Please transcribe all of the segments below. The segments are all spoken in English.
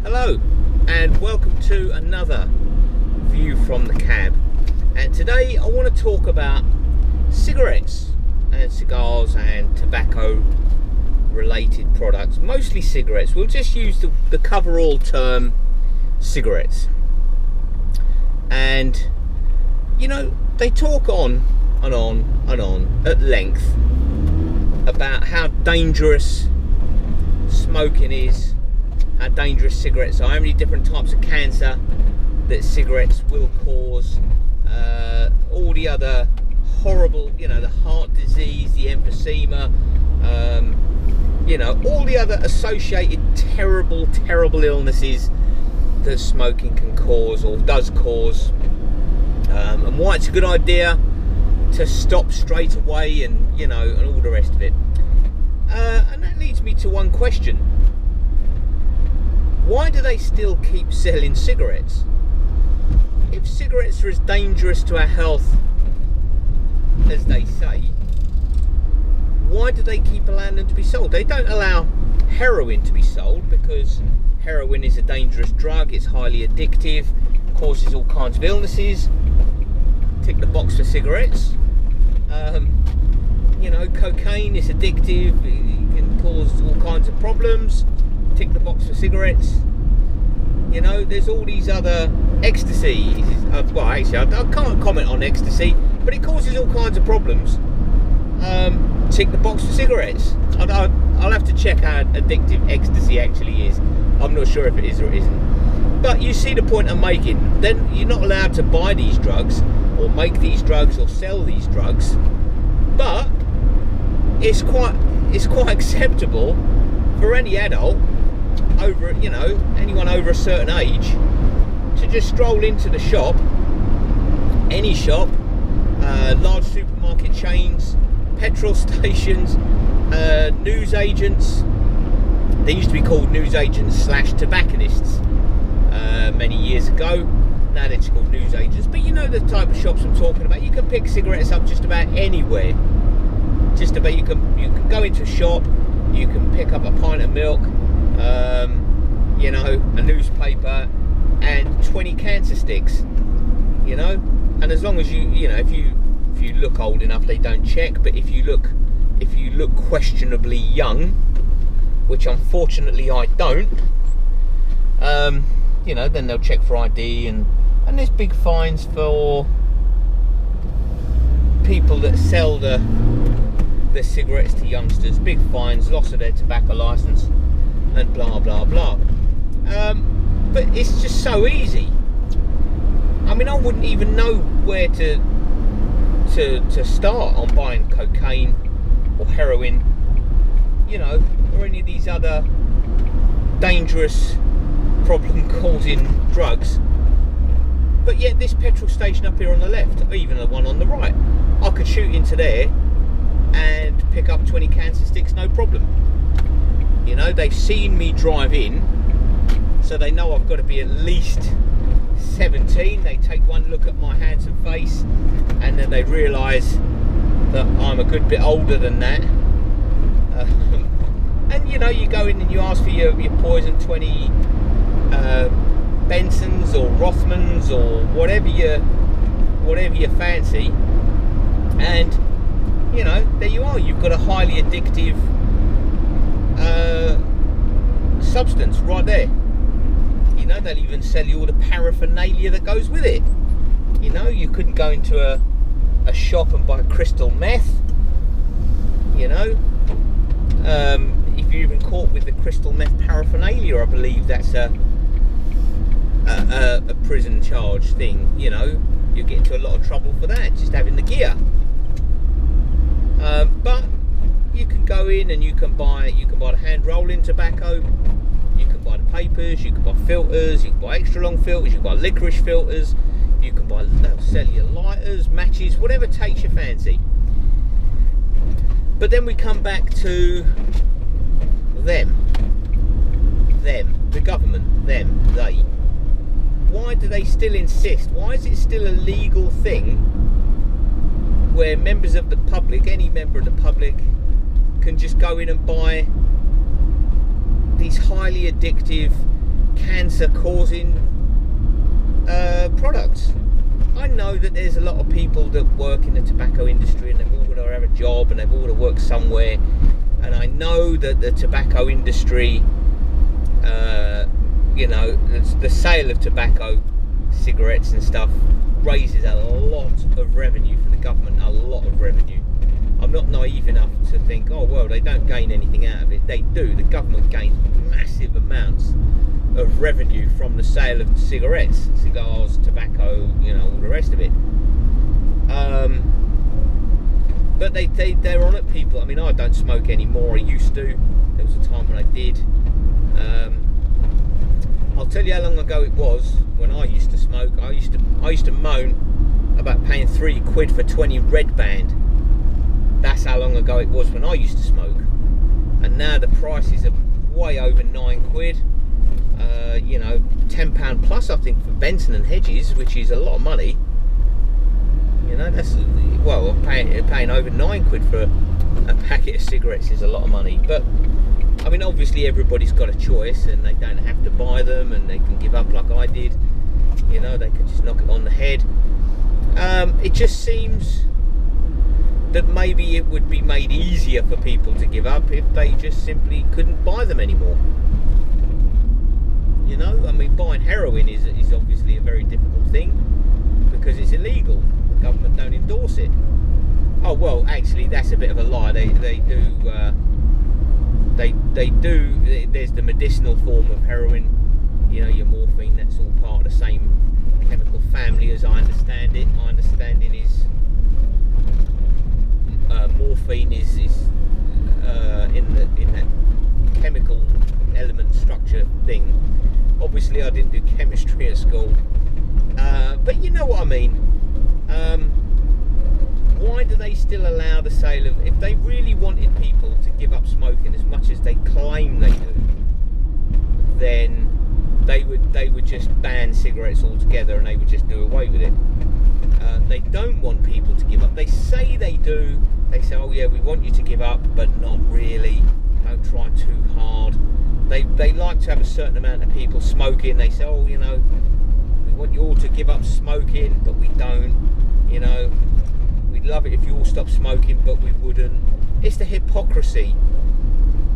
Hello and welcome to another view from the cab, and today I want to talk about cigarettes and cigars and tobacco related products, mostly cigarettes. We'll just use the cover-all term cigarettes. And you know, they talk on and on and on at length about how dangerous smoking is, how dangerous cigarettes are, how many different types of cancer that cigarettes will cause, all the other horrible, the heart disease, the emphysema, all the other associated terrible illnesses that smoking can cause or does cause, and why it's a good idea to stop straight away, and and all the rest of it. And that leads me to one question. Why do they still keep selling cigarettes? If cigarettes are as dangerous to our health as they say, why do they keep allowing them to be sold? They don't allow heroin to be sold because heroin is a dangerous drug, it's highly addictive, causes all kinds of illnesses. Tick the box for cigarettes. Cocaine is addictive, it can cause all kinds of problems. Tick the box for cigarettes. There's all these other ecstasy. Well, actually, I can't comment on ecstasy, but it causes all kinds of problems. Tick the box for cigarettes. I'll have to check how addictive ecstasy actually is. I'm not sure if it is or it isn't. But you see the point I'm making. Then you're not allowed to buy these drugs, or make these drugs, or sell these drugs. But it's quite acceptable for any adult over, anyone over a certain age, to just stroll into the shop, any shop, large supermarket chains, petrol stations, news agents. They used to be called news agents / tobacconists many years ago. Now they're just called news agents. But you know the type of shops I'm talking about. You can pick cigarettes up just about anywhere. Just about, you can go into a shop, you can pick up a pint of milk, a newspaper, and 20 cancer sticks. And as long as if you look old enough, they don't check. But if you look questionably young, which unfortunately I don't, then they'll check for ID, and there's big fines for people that sell the cigarettes to youngsters. Big fines, loss of their tobacco license, and blah blah blah. But it's just so easy. I mean, I wouldn't even know where to start on buying cocaine or heroin, or any of these other dangerous problem-causing drugs. But yet this petrol station up here on the left, or even the one on the right, I could shoot into there and pick up 20 cancer sticks, no problem. They've seen me drive in, so they know I've got to be at least 17. They take one look at my handsome face, and then they realise that I'm a good bit older than that. And you go in and you ask for your poison 20 Bensons or Rothmans or whatever you fancy, and there you are. You've got a highly addictive substance right there. They'll even sell you all the paraphernalia that goes with it. You couldn't go into a shop and buy crystal meth. If you're even caught with the crystal meth paraphernalia, I believe that's a prison charge thing. You get into a lot of trouble for that, just having the gear. But you can go in and you can buy the hand rolling tobacco, you can buy the papers, you can buy filters, you can buy extra long filters, you can buy licorice filters, you can buy, they'll sell you lighters, matches, whatever takes your fancy. But then we come back to them, the government, they. Why do they still insist? Why is it still a legal thing where members of the public, any member of the public, can just go in and buy these highly addictive, cancer-causing products. I know that there's a lot of people that work in the tobacco industry, and they've all got to have a job, and they've all got to work somewhere. And I know that the tobacco industry, the sale of tobacco, cigarettes and stuff, raises a lot of revenue for the government, a lot of revenue. I'm not naive enough to think, oh well, they don't gain anything out of it. They do. The government gains massive amounts of revenue from the sale of cigarettes, cigars, tobacco, all the rest of it. But they're on it, people. I mean, I don't smoke anymore. I used to. There was a time when I did. I'll tell you how long ago it was when I used to smoke. I used to moan about paying £3 for 20 Red Band. That's how long ago it was when I used to smoke. And now the prices are way over £9. £10 plus, I think, for Benson and Hedges, which is a lot of money. That's paying over £9 for a packet of cigarettes is a lot of money. But I mean, obviously everybody's got a choice, and they don't have to buy them, and they can give up like I did. They can just knock it on the head. It just seems that maybe it would be made easier for people to give up if they just simply couldn't buy them anymore. I mean, buying heroin is obviously a very difficult thing because it's illegal. The government don't endorse it. Oh well, actually, that's a bit of a lie. They do. There's the medicinal form of heroin. Your morphine. That's all part of the same chemical family, as I understand it. My understanding is morphine is in that chemical element structure thing. Obviously, I didn't do chemistry at school, but you know what I mean. Why do they still allow the sale of? If they really wanted people to give up smoking as much as they claim they do, then they would just ban cigarettes altogether, and they would just do away with it. They don't want people to give up. They say they do. They say, oh yeah, we want you to give up, but not really. Don't try too hard. They like to have a certain amount of people smoking. They say, oh, we want you all to give up smoking, but we don't. We'd love it if you all stopped smoking, but we wouldn't. It's the hypocrisy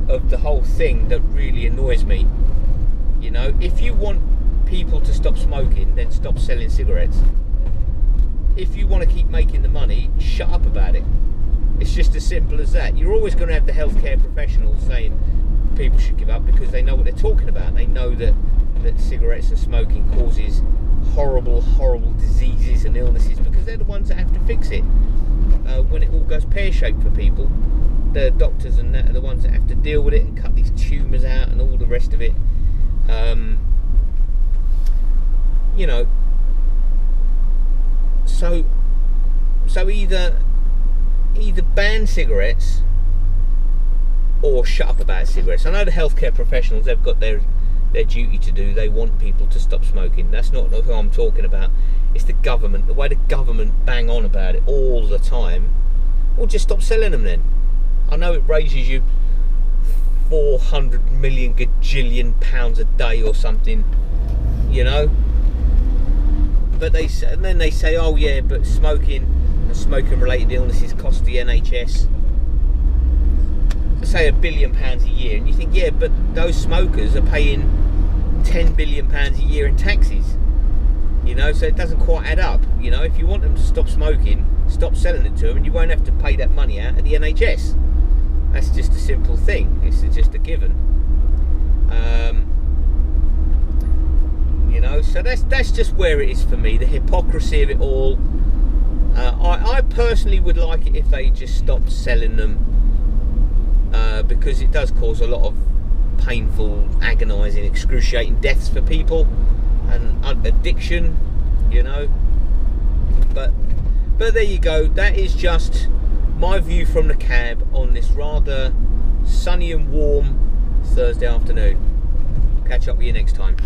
of the whole thing that really annoys me. If you want people to stop smoking, then stop selling cigarettes. If you want to keep making the money, shut up about it. It's just as simple as that. You're always going to have the healthcare professionals saying people should give up because they know what they're talking about. They know that cigarettes and smoking causes horrible diseases and illnesses, because they're the ones that have to fix it when it all goes pear-shaped for people. The doctors and that are the ones that have to deal with it and cut these tumours out and all the rest of it. So either ban cigarettes or shut up about cigarettes. I know the healthcare professionals, they've got their duty to do. They want people to stop smoking. That's not who I'm talking about. It's the government. The way the government bang on about it all the time. Well, just stop selling them then. I know it raises you 400 million gajillion pounds a day or something, but then they say, oh yeah, but smoking and smoking related illnesses cost the NHS, say, £1 billion a year. And you think, yeah, but those smokers are paying £10 billion a year in taxes, so it doesn't quite add up. If you want them to stop smoking, stop selling it to them, and you won't have to pay that money out at the NHS. That's just a simple thing. It's just a given. So that's just where it is for me. The hypocrisy of it all. I personally would like it if they just stopped selling them, because it does cause a lot of painful, agonising, excruciating deaths for people, and addiction. But there you go. That is just my view from the cab on this rather sunny and warm Thursday afternoon. Catch up with you next time.